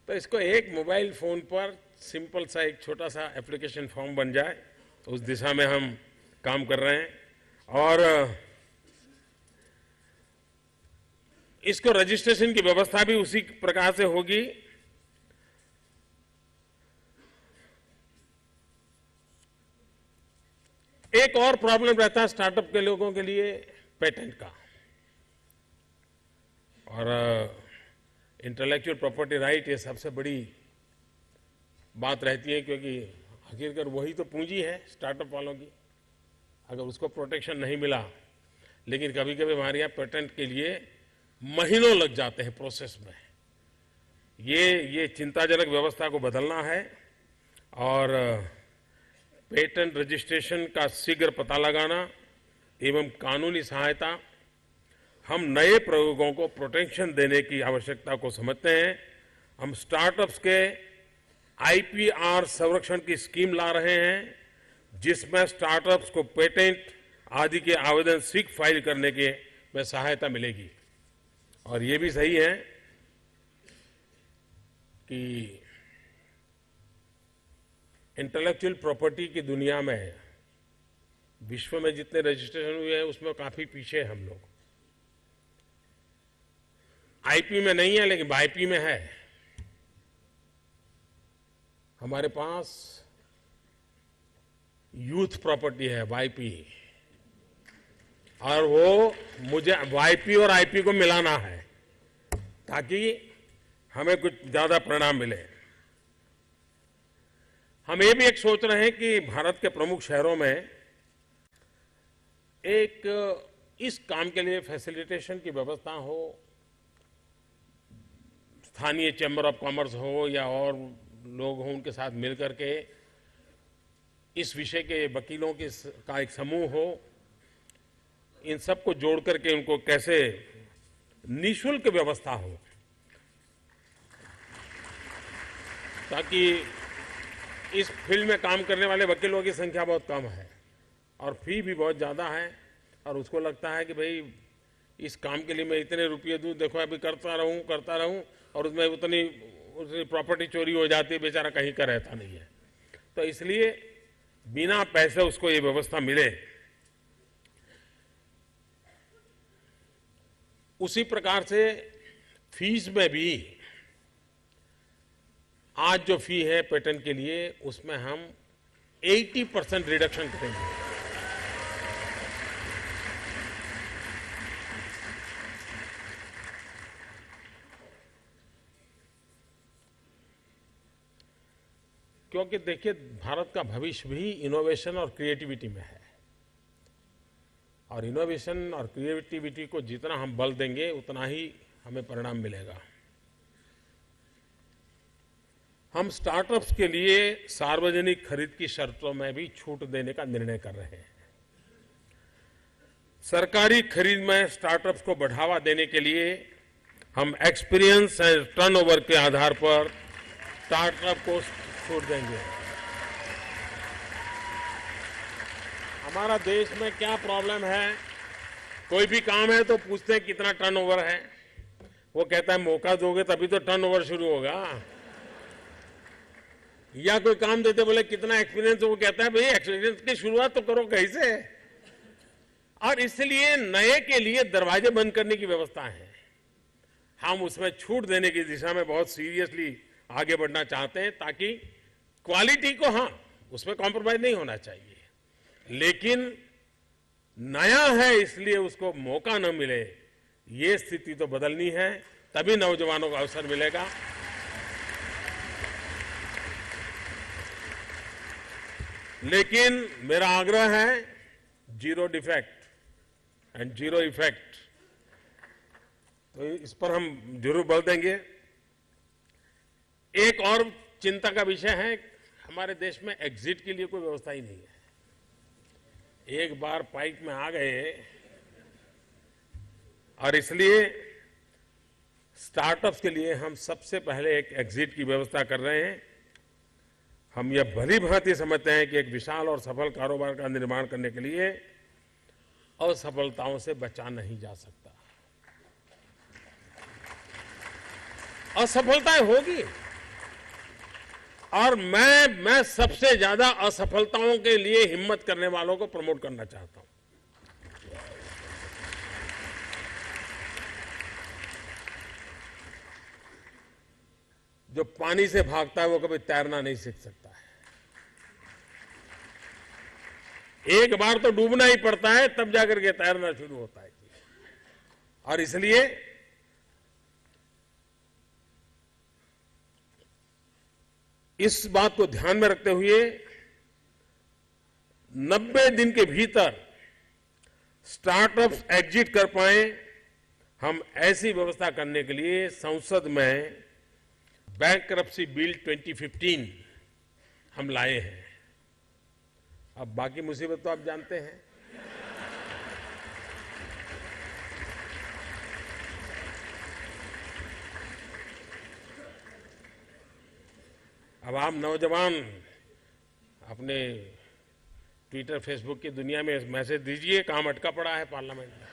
तो इसको एक मोबाइल फोन पर सिंपल सा एक छोटा सा एप्लीकेशन फॉर्म बन जाए, तो उस दिशा में हम काम कर रहे हैं। और इसको रजिस्ट्रेशन की व्यवस्था भी उसी प्रकार से होगी। एक और प्रॉब्लम रहता है स्टार्टअप के लोगों के लिए, पेटेंट का। और इंटेलेक्चुअल प्रॉपर्टी राइट, ये सबसे बड़ी बात रहती है, क्योंकि आखिरकार वही तो पूंजी है स्टार्टअप वालों की। अगर उसको प्रोटेक्शन नहीं मिला, लेकिन कभी कभी हमारे यहाँ पेटेंट के लिए महीनों लग जाते हैं प्रोसेस में। ये चिंताजनक व्यवस्था को बदलना है। और पेटेंट रजिस्ट्रेशन का शीघ्र पता लगाना एवं कानूनी सहायता, हम नए प्रयोगों को प्रोटेक्शन देने की आवश्यकता को समझते हैं। हम स्टार्टअप्स के आईपीआर संरक्षण की स्कीम ला रहे हैं, जिसमें स्टार्टअप्स को पेटेंट आदि के आवेदन शीघ्र फाइल करने के में सहायता मिलेगी। और ये भी सही है कि इंटेलेक्चुअल प्रॉपर्टी की दुनिया में विश्व में जितने रजिस्ट्रेशन हुए हैं उसमें काफी पीछे हैं हम लोग। आईपी में नहीं है लेकिन वाईपी में है। हमारे पास यूथ प्रॉपर्टी है वाईपी, और वो मुझे वाईपी और आईपी को मिलाना है ताकि हमें कुछ ज्यादा परिणाम मिले। हम ये भी एक सोच रहे हैं कि भारत के प्रमुख शहरों में एक इस काम के लिए फैसिलिटेशन की व्यवस्था हो, स्थानीय चैम्बर ऑफ कॉमर्स हो या और लोग हों, उनके साथ मिलकर के इस विषय के वकीलों का एक समूह हो, इन सबको जोड़ करके उनको कैसे निःशुल्क व्यवस्था हो ताकि इस फील्ड में काम करने वाले वकीलों की संख्या बहुत कम है और फी भी बहुत ज़्यादा है, और उसको लगता है कि भाई इस काम के लिए मैं इतने रुपये दूँ, देखो अभी करता रहूँ और उसमें उतनी प्रॉपर्टी चोरी हो जाती है, बेचारा कहीं का रहता नहीं है। तो इसलिए बिना पैसे उसको ये व्यवस्था मिले। उसी प्रकार से फीस में भी आज जो फी है पेटेंट के लिए उसमें हम 80% रिडक्शन करेंगे। क्योंकि देखिए भारत का भविष्य भी इनोवेशन और क्रिएटिविटी में है, और इनोवेशन और क्रिएटिविटी को जितना हम बल देंगे उतना ही हमें परिणाम मिलेगा। हम स्टार्टअप्स के लिए सार्वजनिक खरीद की शर्तों में भी छूट देने का निर्णय कर रहे हैं। सरकारी खरीद में स्टार्टअप्स को बढ़ावा देने के लिए हम एक्सपीरियंस एंड टर्नओवर के आधार पर स्टार्टअप को छूट देंगे। हमारा देश में क्या प्रॉब्लम है, कोई भी काम है तो पूछते हैं कितना टर्नओवर है, वो कहता है मौका दोगे तभी तो टर्नओवर शुरू होगा। या कोई काम देते बोले कितना एक्सपीरियंस, वो कहता है भाई एक्सपीरियंस की शुरुआत तो करो कैसे। और इसलिए नए के लिए दरवाजे बंद करने की व्यवस्था है। हम उसमें छूट देने की दिशा में बहुत सीरियसली आगे बढ़ना चाहते हैं ताकि क्वालिटी को, हाँ उसमें कॉम्प्रोमाइज नहीं होना चाहिए, लेकिन नया है इसलिए उसको मौका न मिले, ये स्थिति तो बदलनी है, तभी नौजवानों को अवसर मिलेगा। लेकिन मेरा आग्रह है zero defect and zero effect, तो इस पर हम जरूर बल देंगे। एक और चिंता का विषय है, हमारे देश में एग्जिट के लिए कोई व्यवस्था ही नहीं है। एक बार पाइप में आ गए और इसलिए स्टार्टअप्स के लिए हम सबसे पहले एक एग्जिट की व्यवस्था कर रहे हैं। हम यह भली भांति समझते हैं कि एक विशाल और सफल कारोबार का निर्माण करने के लिए असफलताओं से बचा नहीं जा सकता। असफलताएं होगी, और मैं सबसे ज्यादा असफलताओं के लिए हिम्मत करने वालों को प्रमोट करना चाहता हूं। जो पानी से भागता है वो कभी तैरना नहीं सीख सकता है। एक बार तो डूबना ही पड़ता है, तब जाकर के तैरना शुरू होता है। और इसलिए इस बात को ध्यान में रखते हुए 90 दिन के भीतर स्टार्टअप्स एग्जिट कर पाए, हम ऐसी व्यवस्था करने के लिए संसद में बैंकरप्सी बिल 2015 हम लाए हैं। अब बाकी मुसीबत तो आप जानते हैं। अब आप नौजवान अपने ट्विटर फेसबुक की दुनिया में मैसेज दीजिए, काम अटका पड़ा है पार्लियामेंट में।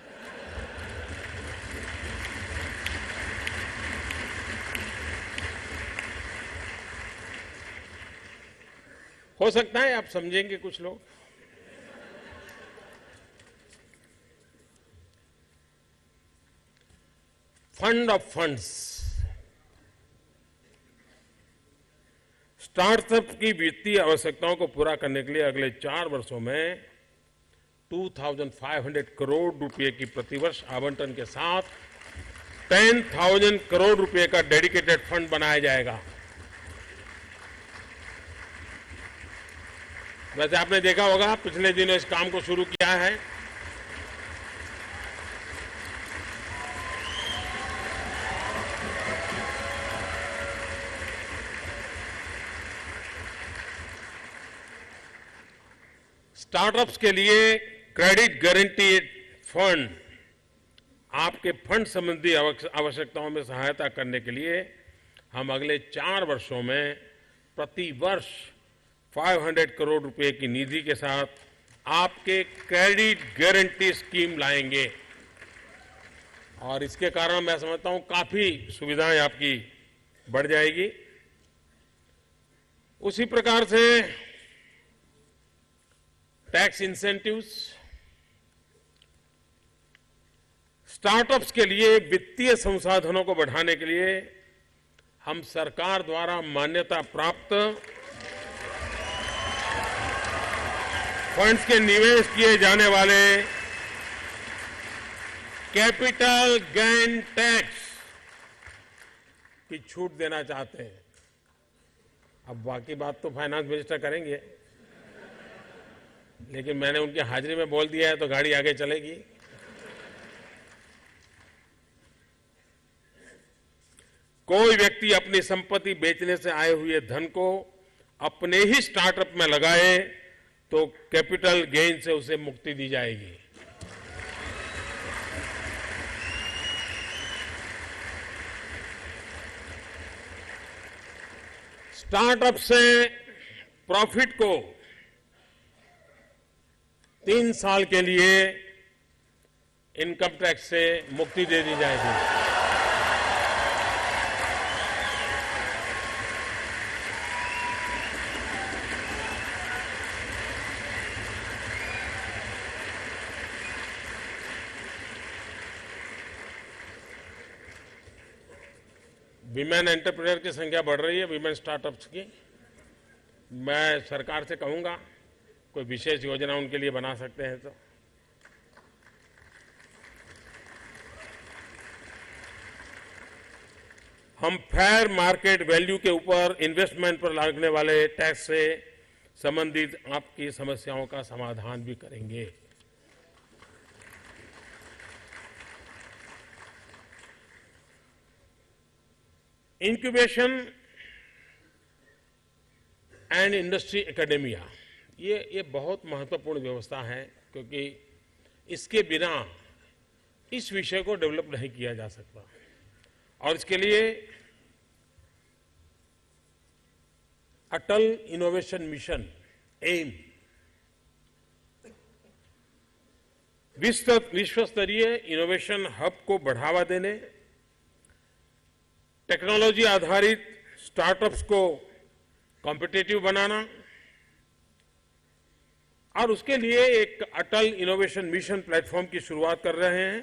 हो सकता है आप समझेंगे कुछ लोग, फंड ऑफ फंड्स। स्टार्टअप की वित्तीय आवश्यकताओं को पूरा करने के लिए अगले 4 वर्षों में 2,500 करोड़ रुपए की प्रतिवर्ष आवंटन के साथ 10,000 करोड़ रुपए का डेडिकेटेड फंड बनाया जाएगा। वैसे आपने देखा होगा पिछले दिनों इस काम को शुरू किया है। स्टार्टअप्स के लिए क्रेडिट गारंटी फंड आपके फंड संबंधी आवश्यकताओं में सहायता करने के लिए हम अगले 4 वर्षों में प्रति वर्ष 500 करोड़ रुपए की निधि के साथ आपके क्रेडिट गारंटी स्कीम लाएंगे और इसके कारण मैं समझता हूं काफी सुविधाएं आपकी बढ़ जाएगी। उसी प्रकार से टैक्स इंसेंटिव्स, स्टार्टअप्स के लिए वित्तीय संसाधनों को बढ़ाने के लिए हम सरकार द्वारा मान्यता प्राप्त फंड्स के निवेश किए जाने वाले कैपिटल गेन टैक्स की छूट देना चाहते हैं। अब बाकी बात तो फाइनेंस मिनिस्टर करेंगे, लेकिन मैंने उनकी हाजिरी में बोल दिया है तो गाड़ी आगे चलेगी। कोई व्यक्ति अपनी संपत्ति बेचने से आए हुए धन को अपने ही स्टार्टअप में लगाए तो कैपिटल गेन से उसे मुक्ति दी जाएगी। स्टार्टअप से प्रॉफिट को 3 साल के लिए इनकम टैक्स से मुक्ति दे दी जाएगी। विमेन एंटरप्रेन्योर की संख्या बढ़ रही है, विमेन स्टार्टअप्स की। मैं सरकार से कहूंगा कोई विशेष योजना उनके लिए बना सकते हैं तो। हम फेयर मार्केट वैल्यू के ऊपर इन्वेस्टमेंट पर लगने वाले टैक्स से संबंधित आपकी समस्याओं का समाधान भी करेंगे। इंक्यूबेशन एंड इंडस्ट्री एकेडेमिया ये बहुत महत्वपूर्ण व्यवस्था है, क्योंकि इसके बिना इस विषय को डेवलप नहीं किया जा सकता। और इसके लिए अटल इनोवेशन मिशन एम विश्व स्तरीय इनोवेशन हब को बढ़ावा देने, टेक्नोलॉजी आधारित स्टार्टअप्स को कॉम्पिटिटिव बनाना और उसके लिए एक अटल इनोवेशन मिशन प्लेटफॉर्म की शुरुआत कर रहे हैं।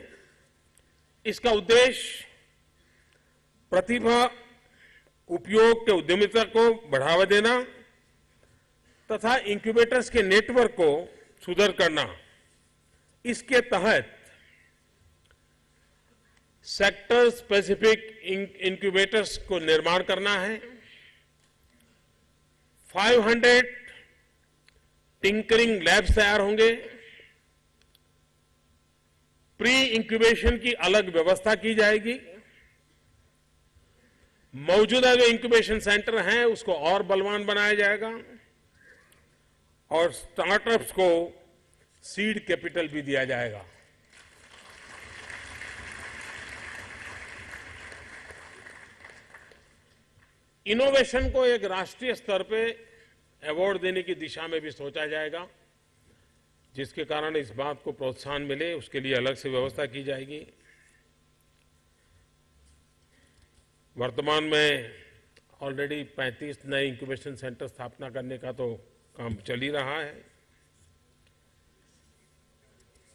इसका उद्देश्य प्रतिभा उपयोग के उद्यमिता को बढ़ावा देना तथा इंक्यूबेटर्स के नेटवर्क को सुदृढ़ करना। इसके तहत सेक्टर स्पेसिफिक इंक्यूबेटर्स को निर्माण करना है। 500 टिंकरिंग लैब्स तैयार होंगे। प्री इंक्यूबेशन की अलग व्यवस्था की जाएगी। मौजूदा जो इंक्यूबेशन सेंटर हैं उसको और बलवान बनाया जाएगा और स्टार्टअप्स को सीड कैपिटल भी दिया जाएगा। इनोवेशन को एक राष्ट्रीय स्तर पे अवार्ड देने की दिशा में भी सोचा जाएगा, जिसके कारण इस बात को प्रोत्साहन मिले, उसके लिए अलग से व्यवस्था की जाएगी। वर्तमान में ऑलरेडी 35 नए इंक्यूबेशन सेंटर स्थापना करने का तो काम चल ही रहा है।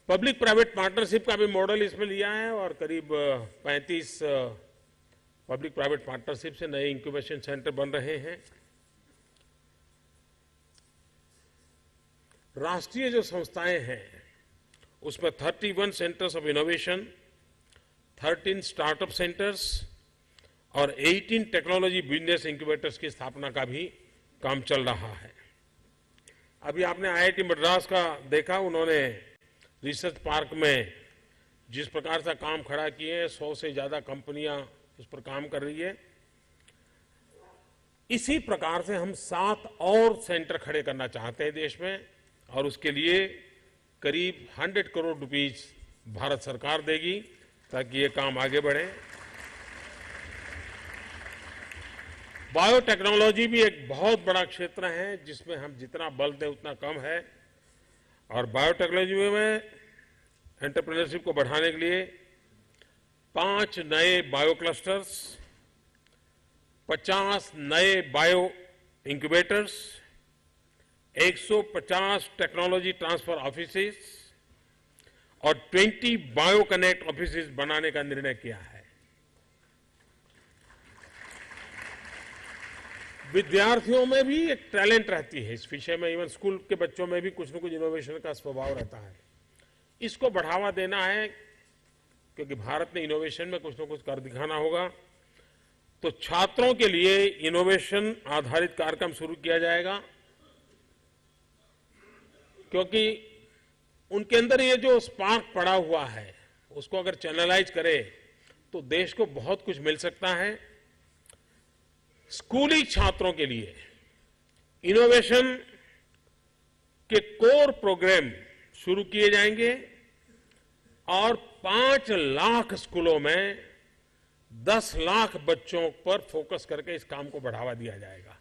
पब्लिक प्राइवेट पार्टनरशिप का भी मॉडल इसमें लिया है और करीब 35 पब्लिक प्राइवेट पार्टनरशिप से नए इंक्यूबेशन सेंटर बन रहे हैं। राष्ट्रीय जो संस्थाएं हैं उसमें 31 centres of innovation, 13 startup centres और 18 टेक्नोलॉजी बिजनेस इंक्यूबेटर्स की स्थापना का भी काम चल रहा है। अभी आपने आईआईटी मद्रास का देखा, उन्होंने रिसर्च पार्क में जिस प्रकार से काम खड़ा किए हैं, 100 से ज्यादा कंपनियां उस पर काम कर रही है। इसी प्रकार से हम 7 और सेंटर खड़े करना चाहते हैं देश में और उसके लिए करीब 100 करोड़ रुपीस भारत सरकार देगी ताकि ये काम आगे बढ़े। बायोटेक्नोलॉजी भी एक बहुत बड़ा क्षेत्र है जिसमें हम जितना बल दें उतना कम है और बायोटेक्नोलॉजी में एंटरप्रेन्योरशिप को बढ़ाने के लिए 5 नए बायो क्लस्टर्स, 50 नए bio incubators, 150 technology transfer offices और 20 बायो कनेक्ट ऑफिसेस बनाने का निर्णय किया है। विद्यार्थियों में भी एक टैलेंट रहती है इस विषय में, इवन स्कूल के बच्चों में भी कुछ न कुछ इनोवेशन का स्वभाव रहता है। इसको बढ़ावा देना है क्योंकि भारत ने इनोवेशन में कुछ न कुछ कर दिखाना होगा। तो छात्रों के लिए इनोवेशन आधारित कार्यक्रम शुरू किया जाएगा क्योंकि उनके अंदर ये जो स्पार्क पड़ा हुआ है उसको अगर चैनलाइज करे तो देश को बहुत कुछ मिल सकता है। स्कूली छात्रों के लिए इनोवेशन के कोर प्रोग्राम शुरू किए जाएंगे और 5 लाख स्कूलों में 10 लाख बच्चों पर फोकस करके इस काम को बढ़ावा दिया जाएगा।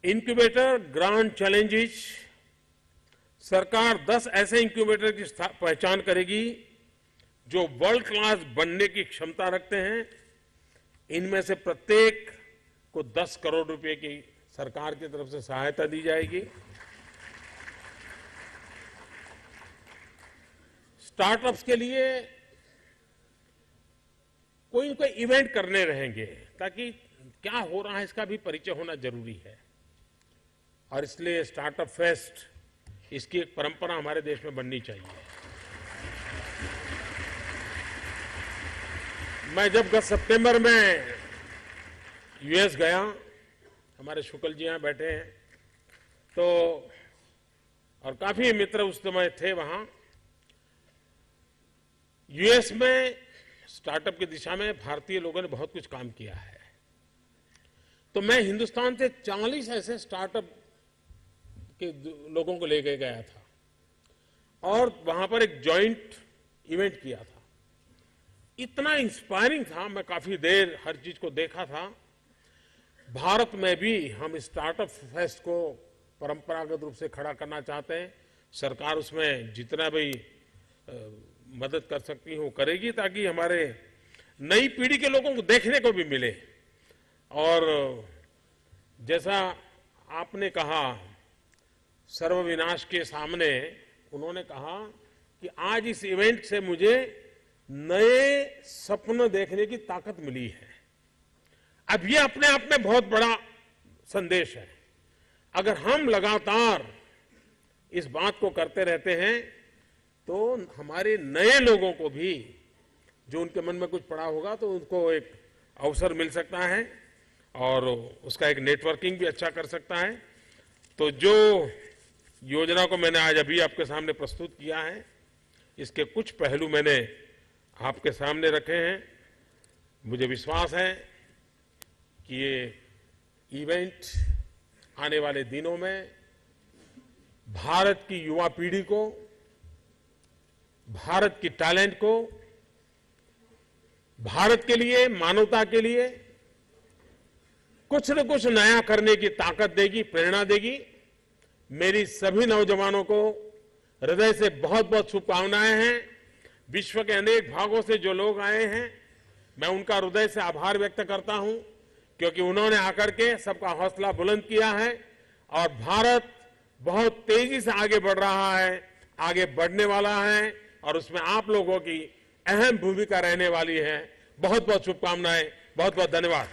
इंक्यूबेटर ग्रांड चैलेंजेस, सरकार 10 ऐसे इंक्यूबेटर की पहचान करेगी जो वर्ल्ड क्लास बनने की क्षमता रखते हैं। इनमें से प्रत्येक को 10 करोड़ रुपए की सरकार की तरफ से सहायता दी जाएगी। स्टार्टअप्स के लिए कोई न कोई इवेंट करने रहेंगे ताकि क्या हो रहा है इसका भी परिचय होना जरूरी है और इसलिए स्टार्टअप फेस्ट, इसकी एक परंपरा हमारे देश में बननी चाहिए। मैं जब गत सितंबर में यूएस गया, हमारे शुक्ल जी यहां बैठे हैं, तो और काफी मित्र उस समय थे वहां। यूएस में स्टार्टअप की दिशा में भारतीय लोगों ने बहुत कुछ काम किया है। तो मैं हिंदुस्तान से 40 ऐसे स्टार्टअप के लोगों को लेके गया था और वहां पर एक जॉइंट इवेंट किया था। इतना इंस्पायरिंग था, मैं काफी देर हर चीज को देखा था। भारत में भी हम स्टार्टअप फेस्ट को परंपरागत रूप से खड़ा करना चाहते हैं। सरकार उसमें जितना भी मदद कर सकती है वो करेगी ताकि हमारे नई पीढ़ी के लोगों को देखने को भी मिले। और जैसा आपने कहा, सर्वविनाश के सामने उन्होंने कहा कि आज इस इवेंट से मुझे नए सपने देखने की ताकत मिली है। अब ये अपने आप में बहुत बड़ा संदेश है। अगर हम लगातार इस बात को करते रहते हैं तो हमारे नए लोगों को भी जो उनके मन में कुछ पड़ा होगा तो उनको एक अवसर मिल सकता है और उसका एक नेटवर्किंग भी अच्छा कर सकता है। तो जो योजना को मैंने आज अभी आपके सामने प्रस्तुत किया है, इसके कुछ पहलू मैंने आपके सामने रखे हैं। मुझे विश्वास है कि ये इवेंट आने वाले दिनों में भारत की युवा पीढ़ी को, भारत की टैलेंट को, भारत के लिए, मानवता के लिए कुछ न कुछ नया करने की ताकत देगी, प्रेरणा देगी। मेरी सभी नौजवानों को हृदय से बहुत बहुत शुभकामनाएं हैं। विश्व के अनेक भागों से जो लोग आए हैं, मैं उनका हृदय से आभार व्यक्त करता हूं क्योंकि उन्होंने आकर के सबका हौसला बुलंद किया है और भारत बहुत तेजी से आगे बढ़ रहा है, आगे बढ़ने वाला है और उसमें आप लोगों की अहम भूमिका रहने वाली है। बहुत बहुत शुभकामनाएं, बहुत बहुत धन्यवाद।